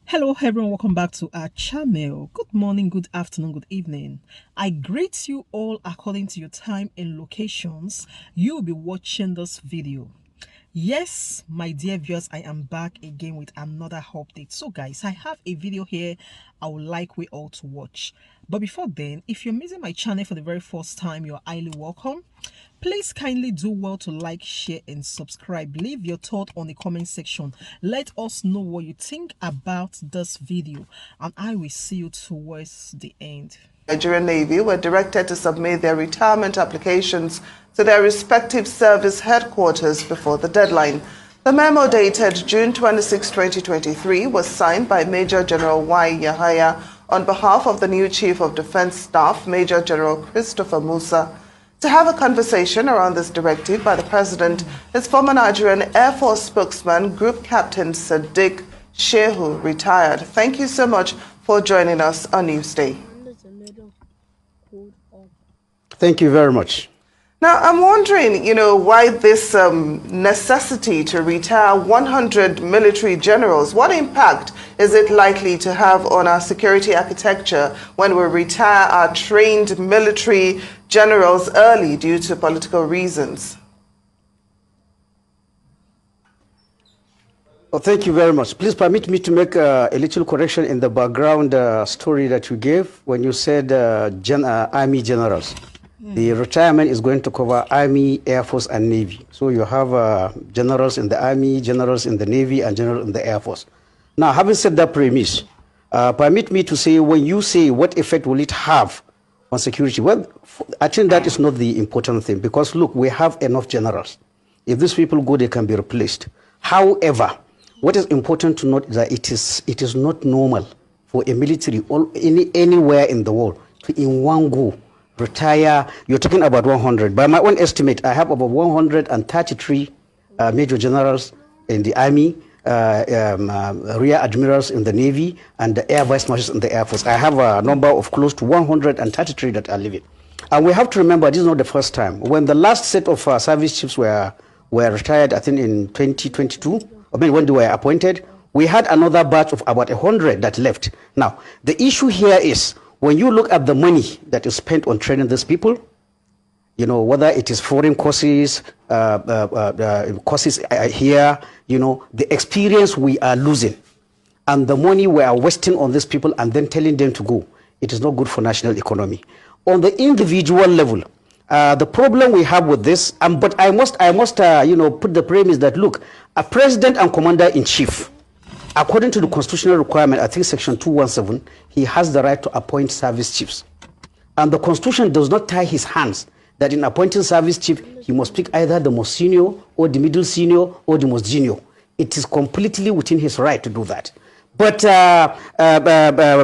Hello, everyone. Welcome back to our channel. Good morning, good afternoon, good evening. I greet you all according to your time and locations. You will be watching this video. Yes, my dear viewers, I am back again with another update. So guys, I have a video here I would like we all to watch. But before then, if you're missing my channel for the very first time, you're highly welcome. Please kindly do well to like, share and subscribe. Leave your thought on the comment section. Let us know what you think about this video and I will see you towards the end. Nigerian Navy were directed to submit their retirement applications to their respective service headquarters before the deadline. The memo dated June 26, 2023 was signed by Major General Y. Yahaya on behalf of the new Chief of Defense Staff, Major General Christopher Musa. To have a conversation around this directive by the President is former Nigerian Air Force spokesman, Group Captain Sadiq Shehu, retired. Thank you so much for joining us on Newsday. Thank you very much. Now, I'm wondering, why this necessity to retire 100 military generals? What impact is it likely to have on our security architecture when we retire our trained military generals early due to political reasons? Well, thank you very much. Please permit me to make a little correction in the background story that you gave when you said Army generals. The retirement is going to cover Army, Air Force, and Navy. So you have generals in the Army, generals in the Navy, and generals in the Air Force. Now, having said that premise, permit me to say, when you say what effect will it have on security, well, I think that is not the important thing because, look, we have enough generals. If these people go, they can be replaced. However, what is important to note is that it is not normal for a military anywhere in the world to in one go retire. You're talking about 100. By my own estimate, I have about 133 major generals in the Army, rear admirals in the Navy, and the air vice marshals in the Air Force. I have a number of close to 133 that are living. And we have to remember, this is not the first time. When the last set of service chiefs were retired, I think in 2022, when they were appointed, we had another batch of about 100 that left. Now, the issue here is, when you look at the money that is spent on training these people, whether it is foreign courses, courses here, the experience we are losing and the money we are wasting on these people and then telling them to go, it is not good for national economy. On the individual level, the problem we have with this, but I must put the premise that, look, a president and commander-in-chief, according to the constitutional requirement, I think section 217, he has the right to appoint service chiefs. And the constitution does not tie his hands that in appointing service chief, he must pick either the most senior or the middle senior or the most junior. It is completely within his right to do that. But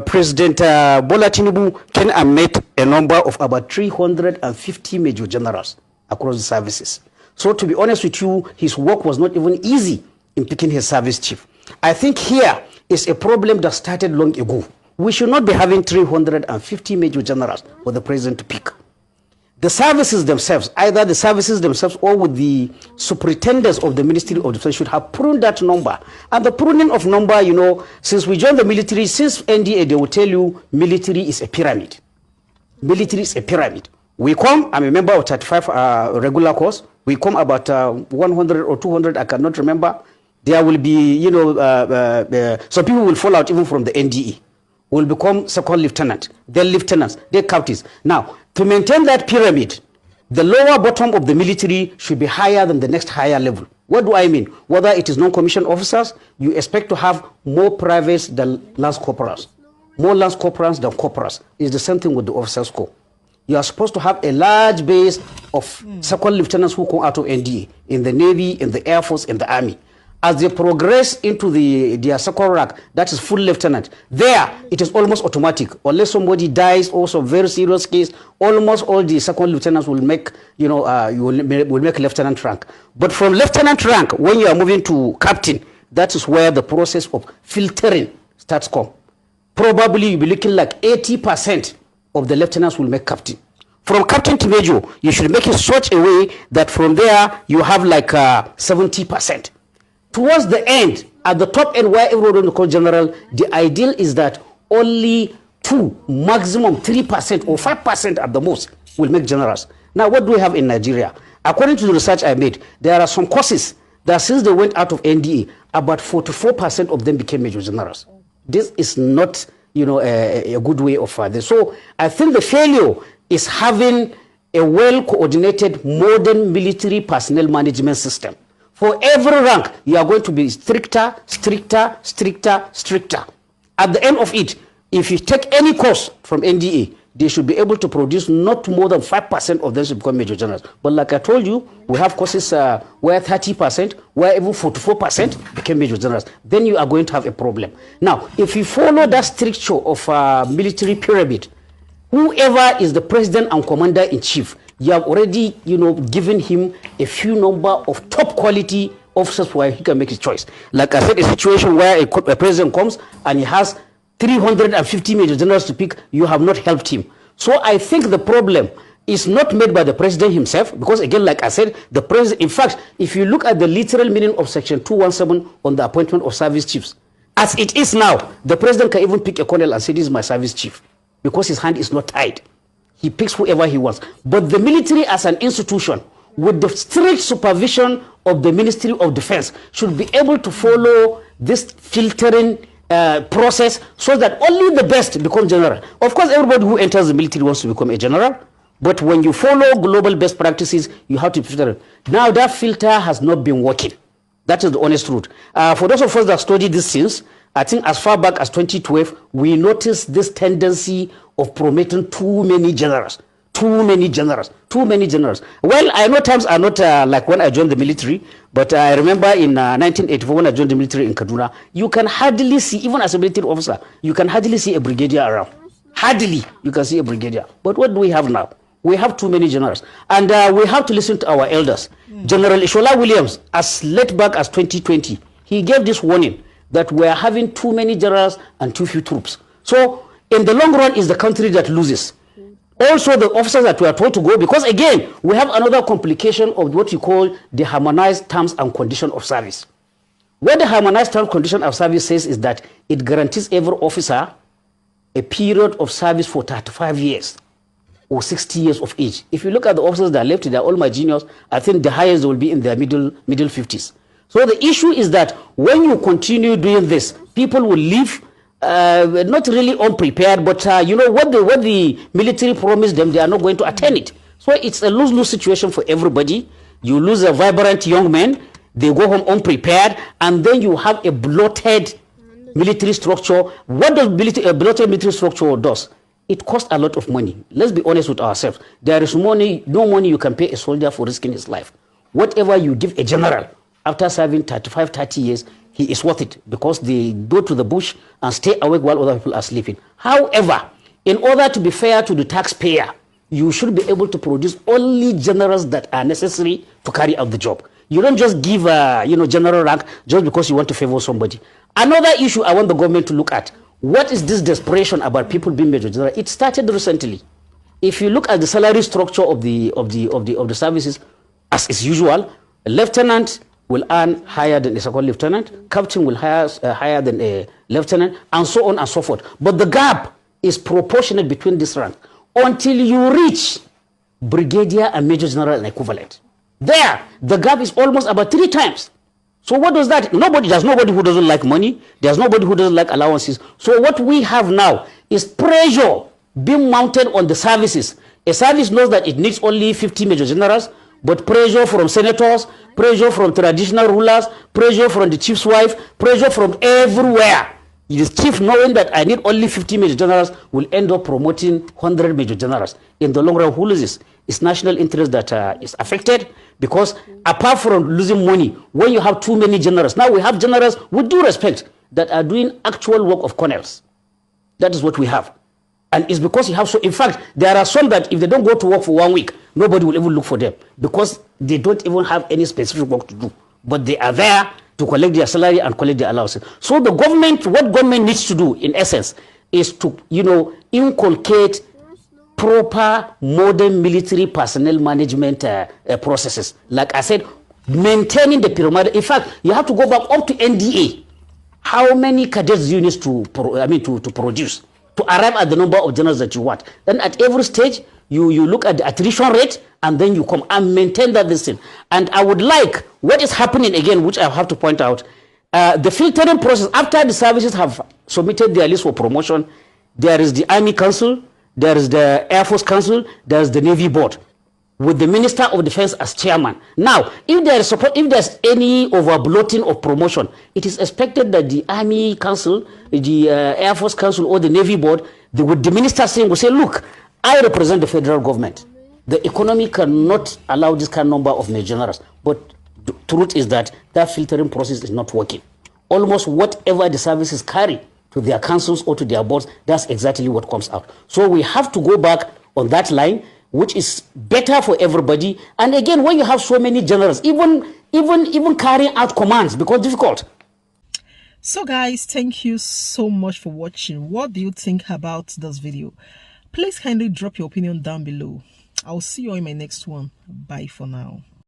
President Bola Tinubu can admit a number of about 350 major generals across the services. So to be honest with you, his work was not even easy in picking his service chief. I think here is a problem that started long ago. We should not be having 350 major generals for the president to pick. The services themselves, either the services themselves or with the superintendents of the Ministry of Defense should have pruned that number. And the pruning of number, since we joined the military, since NDA, they will tell you military is a pyramid. Military is a pyramid. We come, I'm a member of 35 regular course. We come about 100 or 200, I cannot remember. There will be, some people will fall out even from the NDE, will become second lieutenant, then lieutenants, then captains. Now, to maintain that pyramid, the lower bottom of the military should be higher than the next higher level. What do I mean? Whether it is non-commissioned officers, you expect to have more privates than lance corporals, more lance corporals than corporals. It's the same thing with the officers' corps. You are supposed to have a large base of second lieutenants who come out of NDA in the Navy, in the Air Force, in the Army. As they progress into their second rank, that is full lieutenant, there it is almost automatic. Unless somebody dies or some very serious case, almost all the second lieutenants will make, will make lieutenant rank. But from lieutenant rank, when you are moving to captain, that is where the process of filtering starts come. Probably you'll be looking like 80% of the lieutenants will make captain. From captain to major, you should make it such a way that from there you have like 70%. Towards the end, At the top end, where everyone will call general, the ideal is that only 2, maximum 3% or 5% at the most will make generals. Now, what do we have in Nigeria? According to the research I made, there are some courses that since they went out of NDA, about 44% of them became major generals. This is not, a good way of this. So I think the failure is having a well-coordinated modern military personnel management system. For every rank, you are going to be stricter, stricter, stricter, stricter. At the end of it, if you take any course from NDA, they should be able to produce not more than 5% of them to become major generals. But like I told you, we have courses where 30%, where even 44% became major generals. Then you are going to have a problem. Now, if you follow that stricture of military pyramid, whoever is the president and commander-in-chief, you have already, given him a few number of top quality officers where he can make his choice. Like I said, a situation where a president comes and he has 350 major generals to pick, you have not helped him. So I think the problem is not made by the president himself, because again, like I said, the president, in fact, if you look at the literal meaning of section 217 on the appointment of service chiefs, as it is now, the president can even pick a colonel and say, this is my service chief, because his hand is not tied. He picks whoever he wants. But the military as an institution, with the strict supervision of the Ministry of Defense, should be able to follow this filtering process so that only the best become general. Of course, everybody who enters the military wants to become a general, but when you follow global best practices, you have to filter it. Now, that filter has not been working. That is the honest truth. For those of us that study these things, I think as far back as 2012, we noticed this tendency of promoting too many generals. Too many generals. Well, I know times are not like when I joined the military, but I remember in 1984 when I joined the military in Kaduna, you can hardly see, even as a military officer, you can hardly see a brigadier around. Hardly you can see a brigadier. But what do we have now? We have too many generals. And we have to listen to our elders. General Ishola Williams, as late back as 2020, he gave this warning that we are having too many generals and too few troops. So in the long run, it's the country that loses. Also, the officers that we are told to go, because again, we have another complication of what you call the harmonized terms and condition of service. What the harmonized terms and condition of service says is that it guarantees every officer a period of service for 35 years or 60 years of age. If you look at the officers that are left, they're all my juniors. I think the highest will be in their middle 50s. So the issue is that when you continue doing this, people will leave not really unprepared, but what the military promised them, they are not going to attain it. So it's a lose-lose situation for everybody. You lose a vibrant young man, they go home unprepared, and then you have a bloated military structure. What does a bloated military structure does? It costs a lot of money. Let's be honest with ourselves. There is no money you can pay a soldier for risking his life. Whatever you give a general after serving 30 years, he is worth it, because they go to the bush and stay awake while other people are sleeping. However, in order to be fair to the taxpayer, you should be able to produce only generals that are necessary to carry out the job. You don't just give general rank just because you want to favor somebody. Another issue I want the government to look at: what is this desperation about people being major general? It started recently. If you look at the salary structure of the services, as is usual, a lieutenant will earn higher than a second lieutenant, captain will higher than a lieutenant, and so on and so forth. But the gap is proportionate between this rank until you reach brigadier and major general and equivalent. There, the gap is almost about 3 times. So what does that? There's nobody who doesn't like money. There's nobody who doesn't like allowances. So what we have now is pressure being mounted on the services. A service knows that it needs only 50 major generals, but pressure from senators, pressure from traditional rulers, pressure from the chief's wife, pressure from everywhere. The chief, knowing that I need only 50 major generals, will end up promoting 100 major generals. In the long run, who loses? It's national interest that is affected, because apart from losing money, when you have too many generals, now we have generals, with due respect, that are doing actual work of colonels. That is what we have. And it's because you have so, in fact, there are some that if they don't go to work for 1 week, nobody will even look for them, because they don't even have any specific work to do. But they are there to collect their salary and collect their allowances. So the government, what government needs to do, in essence, is to, inculcate proper modern military personnel management processes. Like I said, maintaining the pyramid. In fact, you have to go back up to NDA How many cadets do you need to produce to arrive at the number of generals that you want? Then at every stage, you look at the attrition rate, and then you come and maintain that this thing. And I would like what is happening again, which I have to point out, the filtering process after the services have submitted their list for promotion. There is the Army Council, there is the Air Force Council, there is the Navy Board, with the Minister of Defense as chairman. Now, if there's any overbloating of promotion, it is expected that the Army Council, the Air Force Council, or the Navy Board, with the minister saying, will say, look, I represent the federal government. The economy cannot allow this kind of number of major generals. But the truth is that that filtering process is not working. Almost whatever the services carry to their councils or to their boards, that's exactly what comes out. So we have to go back on that line, which is better for everybody. And again, when you have so many generals, even carrying out commands becomes difficult. So guys, thank you so much for watching. What do you think about this video? Please kindly drop your opinion down below. I'll see you in my next one. Bye for now.